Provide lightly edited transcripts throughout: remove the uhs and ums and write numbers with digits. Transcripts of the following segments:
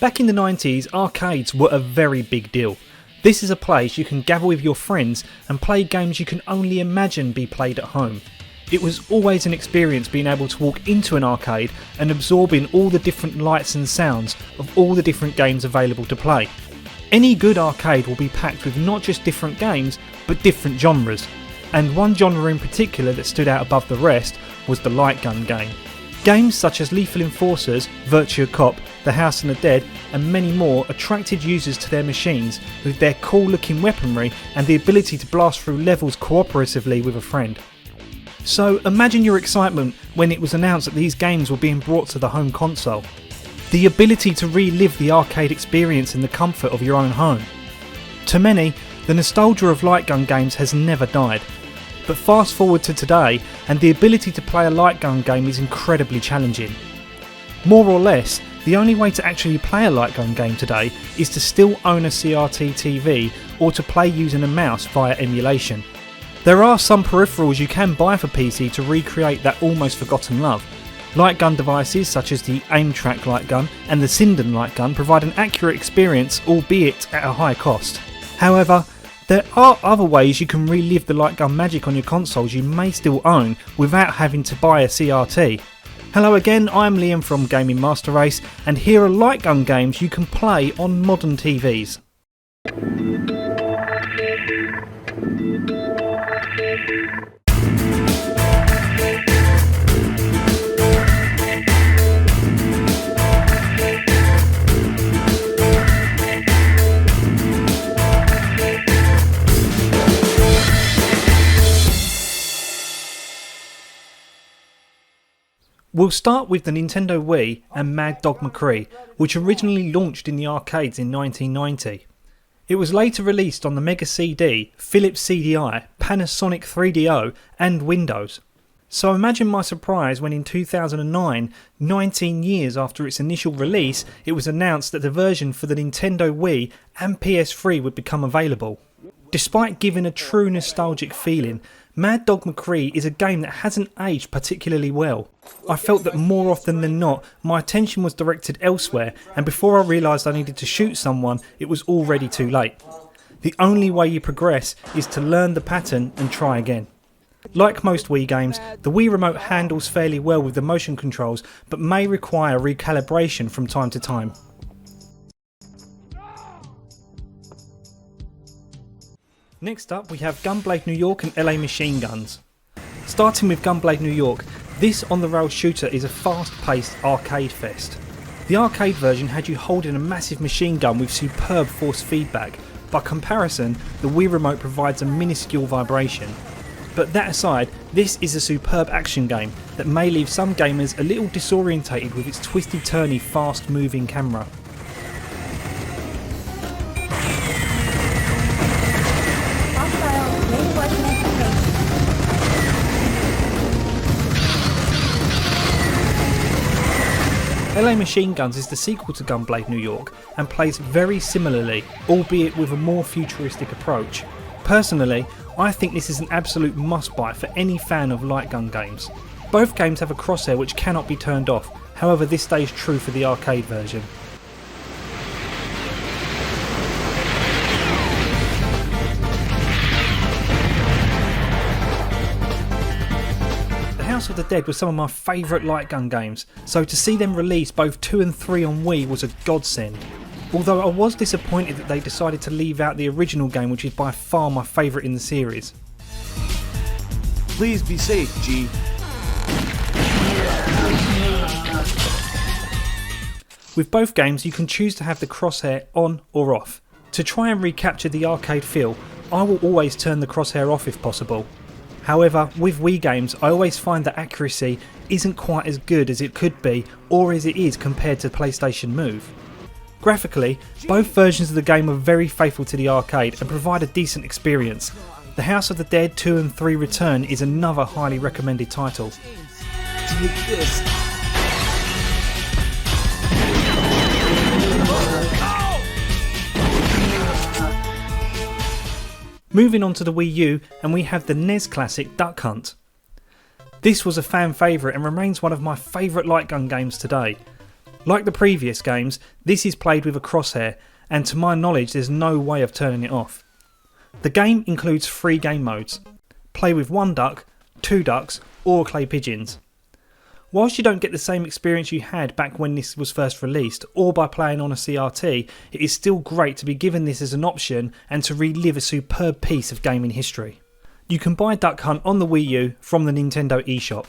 Back in the 90s, arcades were a very big deal. This is a place you can gather with your friends and play games you can only imagine be played at home. It was always an experience being able to walk into an arcade and absorb in all the different lights and sounds of all the different games available to play. Any good arcade will be packed with not just different games, but different genres. And one genre in particular that stood out above the rest was the light gun game. Games such as Lethal Enforcers, Virtua Cop, The House of the Dead and many more attracted users to their machines with their cool looking weaponry and the ability to blast through levels cooperatively with a friend. So imagine your excitement when it was announced that these games were being brought to the home console. The ability to relive the arcade experience in the comfort of your own home. To many, the nostalgia of light gun games has never died. But fast forward to today and the ability to play a light gun game is incredibly challenging. More or less, the only way to actually play a light gun game today is to still own a CRT TV or to play using a mouse via emulation. There are some peripherals you can buy for PC to recreate that almost forgotten love. Light gun devices such as the Aimtrack light gun and the Sinden light gun provide an accurate experience, albeit at a high cost. However, there are other ways you can relive the light gun magic on your consoles you may still own without having to buy a CRT. Hello again, I'm Liam from Gaming Master Race, and here are light gun games you can play on modern TVs. We'll start with the Nintendo Wii and Mad Dog McCree, which originally launched in the arcades in 1990. It was later released on the Mega CD, Philips CDI, Panasonic 3DO and Windows. So imagine my surprise when in 2009, 19 years after its initial release, it was announced that the version for the Nintendo Wii and PS3 would become available. Despite giving a true nostalgic feeling, Mad Dog McCree is a game that hasn't aged particularly well. I felt that more often than not, my attention was directed elsewhere, and before I realised I needed to shoot someone, it was already too late. The only way you progress is to learn the pattern and try again. Like most Wii games, the Wii Remote handles fairly well with the motion controls, but may require recalibration from time to time. Next up we have Gunblade New York and LA Machine Guns. Starting with Gunblade New York, this on-the-rail shooter is a fast-paced arcade fest. The arcade version had you holding a massive machine gun with superb force feedback. By comparison, the Wii Remote provides a minuscule vibration. But that aside, this is a superb action game that may leave some gamers a little disorientated with its twisty-turny, fast-moving camera. LA Machine Guns is the sequel to Gunblade New York and plays very similarly, albeit with a more futuristic approach. Personally, I think this is an absolute must-buy for any fan of light gun games. Both games have a crosshair which cannot be turned off, however this stays true for the arcade version. House of the Dead was some of my favourite light gun games, so to see them release both 2 and 3 on Wii was a godsend. Although I was disappointed that they decided to leave out the original game, which is by far my favourite in the series. Please be safe, G. With both games you can choose to have the crosshair on or off. To try and recapture the arcade feel, I will always turn the crosshair off if possible. However, with Wii games I always find that accuracy isn't quite as good as it could be or as it is compared to PlayStation Move. Graphically, both versions of the game are very faithful to the arcade and provide a decent experience. The House of the Dead 2 and 3 Return is another highly recommended title. Moving on to the Wii U, and we have the NES classic Duck Hunt. This was a fan favourite and remains one of my favourite light gun games today. Like the previous games, this is played with a crosshair, and to my knowledge there's no way of turning it off. The game includes 3 game modes: play with 1 duck, 2 ducks or clay pigeons. Whilst you don't get the same experience you had back when this was first released or by playing on a CRT, it is still great to be given this as an option and to relive a superb piece of gaming history. You can buy Duck Hunt on the Wii U from the Nintendo eShop.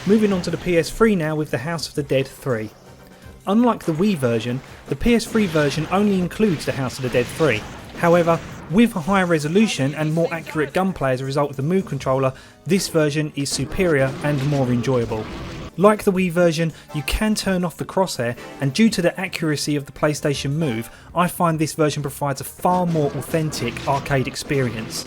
Moving on to the PS3 now with the House of the Dead 3. Unlike the Wii version, the PS3 version only includes the House of the Dead 3. However, with a higher resolution and more accurate gunplay as a result of the Move controller, this version is superior and more enjoyable. Like the Wii version, you can turn off the crosshair, and due to the accuracy of the PlayStation Move, I find this version provides a far more authentic arcade experience.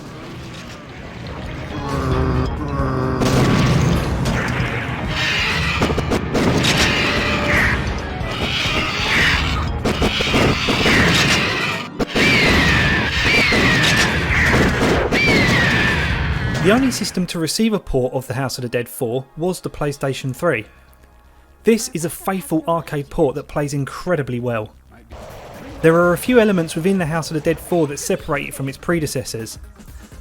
The only system to receive a port of the House of the Dead 4 was the PlayStation 3. This is a faithful arcade port that plays incredibly well. There are a few elements within the House of the Dead 4 that separate it from its predecessors.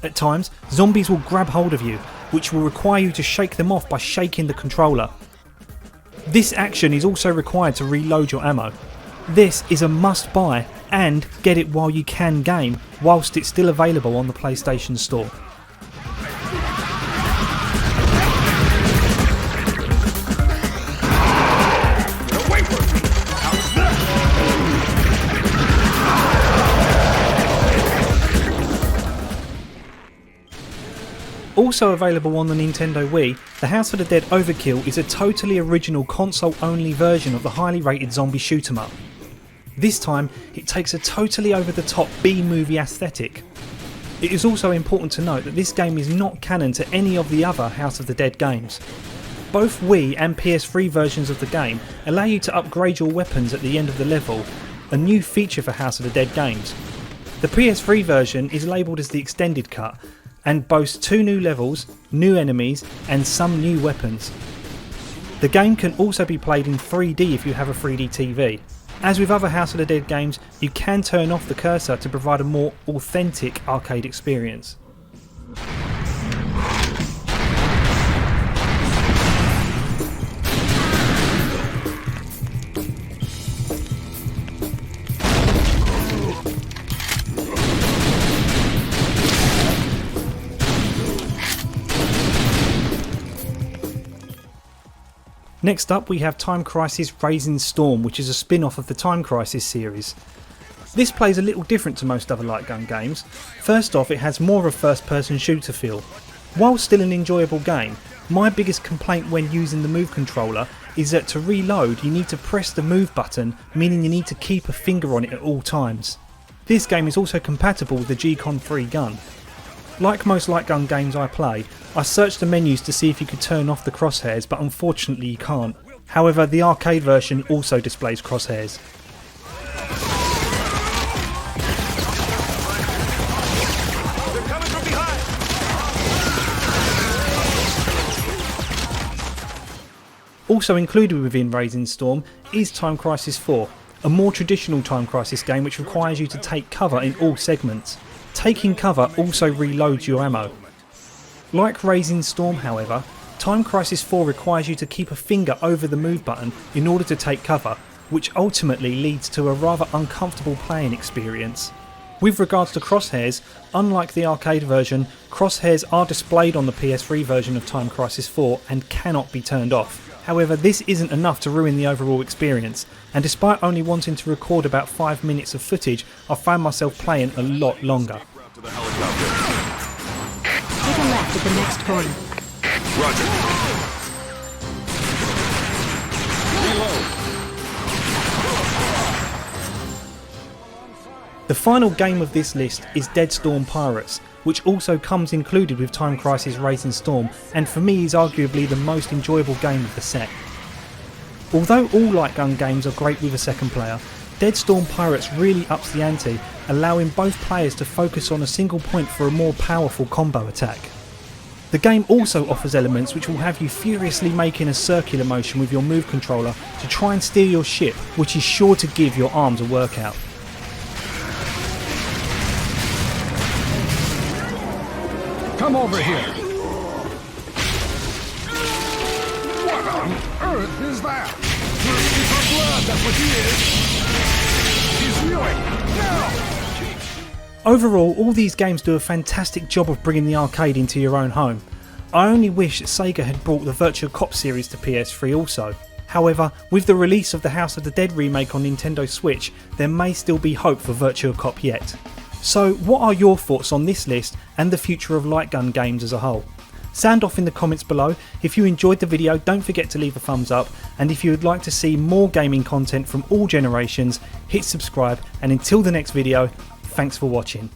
At times, zombies will grab hold of you, which will require you to shake them off by shaking the controller. This action is also required to reload your ammo. This is a must buy, and get it while you can game, whilst it's still available on the PlayStation Store. Also available on the Nintendo Wii, the House of the Dead Overkill is a totally original console-only version of the highly rated zombie shoot 'em up. This time, it takes a totally over-the-top B-movie aesthetic. It is also important to note that this game is not canon to any of the other House of the Dead games. Both Wii and PS3 versions of the game allow you to upgrade your weapons at the end of the level, a new feature for House of the Dead games. The PS3 version is labelled as the extended cut, and boasts 2 new levels, new enemies and some new weapons. The game can also be played in 3D if you have a 3D TV. As with other House of the Dead games, you can turn off the cursor to provide a more authentic arcade experience. Next up we have Time Crisis Raising Storm, which is a spin-off of the Time Crisis series. This plays a little different to most other light gun games. First off, it has more of a first person shooter feel. While still an enjoyable game, my biggest complaint when using the Move controller is that to reload you need to press the Move button, meaning you need to keep a finger on it at all times. This game is also compatible with the G-Con 3 gun. Like most light gun games I play, I searched the menus to see if you could turn off the crosshairs, but unfortunately you can't. However, the arcade version also displays crosshairs. Also included within Raising Storm is Time Crisis 4, a more traditional Time Crisis game which requires you to take cover in all segments. Taking cover also reloads your ammo. Like Raising Storm however, Time Crisis 4 requires you to keep a finger over the Move button in order to take cover, which ultimately leads to a rather uncomfortable playing experience. With regards to crosshairs, unlike the arcade version, crosshairs are displayed on the PS3 version of Time Crisis 4 and cannot be turned off. However, this isn't enough to ruin the overall experience, and despite only wanting to record about 5 minutes of footage, I found myself playing a lot longer. Take a left at the next corner. Roger. The final game of this list is Dead Storm Pirates, which also comes included with Time Crisis Raising Storm, and for me is arguably the most enjoyable game of the set. Although all light gun games are great with a second player, Dead Storm Pirates really ups the ante, allowing both players to focus on a single point for a more powerful combo attack. The game also offers elements which will have you furiously making a circular motion with your move controller to try and steer your ship, which is sure to give your arms a workout. Come over here! What on earth is that? Thirsty for blood, that's what he is! He's spewing! Now! Overall, all these games do a fantastic job of bringing the arcade into your own home. I only wish Sega had brought the Virtua Cop series to PS3 also. However, with the release of the House of the Dead remake on Nintendo Switch, there may still be hope for Virtua Cop yet. So what are your thoughts on this list and the future of light gun games as a whole? Sound off in the comments below. If you enjoyed the video, don't forget to leave a thumbs up, and if you would like to see more gaming content from all generations, hit subscribe, and until the next video, thanks for watching.